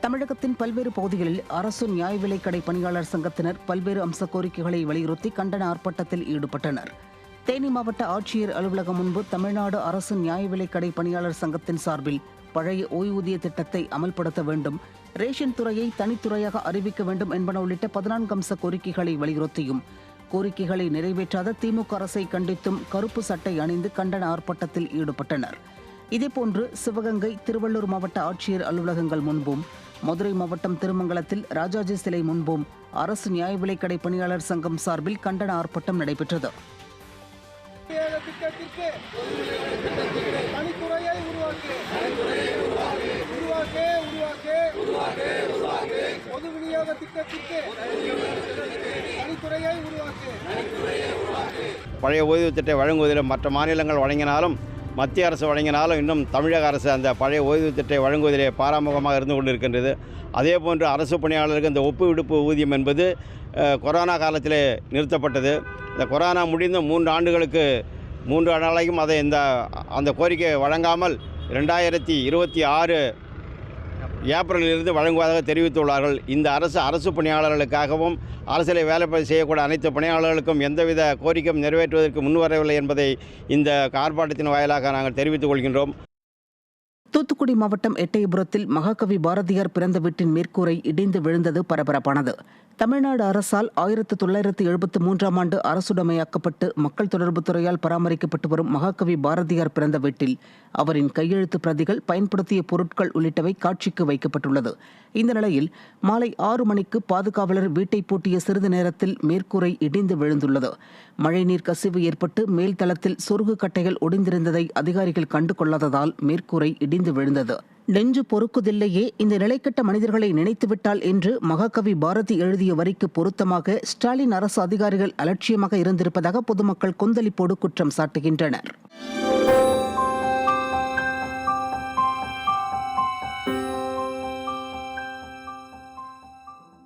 தமிழகத்தின் பல்வேறு பகுதிகளில் அரசு நியாய விலைக் கடை பணியாளர் சங்கத்தினர் பல்வேறு அம்ச கோரிக்கைகளை வலியுறுத்தி கண்டன ஆர்ப்பாட்டத்தில் ஈடுபட்டனர். தேனி மாவட்ட ஆட்சியர் அலுவலகம் முன்பு தமிழ்நாடு அரசு நியாய விலைக் கடை பணியாளர் சங்கத்தின் சார்பில் பழைய ஓய்வூதிய திட்டத்தை அமல்படுத்த வேண்டும், ரேஷன் துறையை தனித்துறையாக அறிவிக்க வேண்டும் என்பன உள்ளிட்ட 14 அம்ச கோரிக்கைகளை வலியுறுத்தியும் கோரிக்கைகளை நிறைவேற்றாத திமுக அரசை கண்டித்தும் கருப்பு சட்டை அணிந்து கண்டன ஆர்ப்பாட்டத்தில் ஈடுபட்டனர். இதேபோன்று சிவகங்கை, திருவள்ளூர் மாவட்ட ஆட்சியர் அலுவலகங்கள் முன்பும், மதுரை மாவட்டம் திருமங்கலத்தில் ராஜாஜி சிலை முன்பும் அரசு நியாய விலைக் கடை பணியாளர் சங்கம் சார்பில் கண்டன ஆர்ப்பாட்டம் நடைபெற்றது. பழைய ஓய்வு திட்டத்தை வழங்குவதில் மற்ற மாநிலங்கள் வழங்கினாலும் மத்திய அரசு வழங்கினாலும் இன்னும் தமிழக அரசு அந்த பழைய ஓய்வு திட்டத்தை வழங்குவதிலே பாராமுகமாக இருந்து கொண்டிருக்கின்றது. அதேபோன்று அரசு பணியாளருக்கு இந்த ஒப்பு விடுப்பு ஊதியம் என்பது கொரோனா காலத்திலே நிறுத்தப்பட்டது. இந்த கொரோனா முடிந்த 3 ஆண்டுகளுக்கு 3 நாளைக்கும் அதை அந்த கோரிக்கை வழங்காமல் 2026 ஏப்ரலிலிருந்து வழங்குவதாக தெரிவித்துள்ளார்கள். இந்த அரசு பணியாளர்களுக்காகவும் அரசியலை வேலை செய்யக்கூடிய அனைத்து பணியாளர்களுக்கும் எந்தவித கோரிக்கையும் நிறைவேற்றுவதற்கு முன்வரவில்லை என்பதை இந்த ஆர்ப்பாட்டத்தின் வாயிலாக நாங்கள் தெரிவித்துக் கொள்கின்றோம். தூத்துக்குடி மாவட்டம் எட்டயபுரத்தில் மகாகவி பாரதியார் பிறந்த வீட்டின் மேற்கூரை இடிந்து விழுந்தது பரபரப்பானது. தமிழ்நாடு அரசால் 1973ஆம் ஆண்டு அரசுடைமையாக்கப்பட்டு மக்கள் தொடர்புத் துறையால் பராமரிக்கப்பட்டு வரும் மகாகவி பாரதியார் பிறந்த வீட்டில் அவரின் கையெழுத்து பிரதிகள், பயன்படுத்திய பொருட்கள் உள்ளிட்டவை காட்சிக்கு வைக்கப்பட்டுள்ளது. இந்த நிலையில் மாலை 6 மணிக்கு பாதுகாவலர் வீட்டை பூட்டிய சிறிது நேரத்தில் மேற்கூரை இடிந்து விழுந்துள்ளது. மழைநீர் கசிவு ஏற்பட்டு மேல்தளத்தில் சொருகு கட்டைகள் ஒடிந்திருந்ததை அதிகாரிகள் கண்டு கொள்ளாததால் மேற்கூரை இடிந்து விழுந்தது. நெஞ்சு பொறுக்குதில்லையே, இந்த நிலைக்கட்ட மனிதர்களை நினைத்துவிட்டால் என்று மகாகவி பாரதி எழுதிய வரிக்கு பொருத்தமாக ஸ்டாலின் அரசு அதிகாரிகள் அலட்சியமாக இருந்திருப்பதாக பொதுமக்கள் கொந்தளிப்போடு குற்றம் சாட்டுகின்றனர்.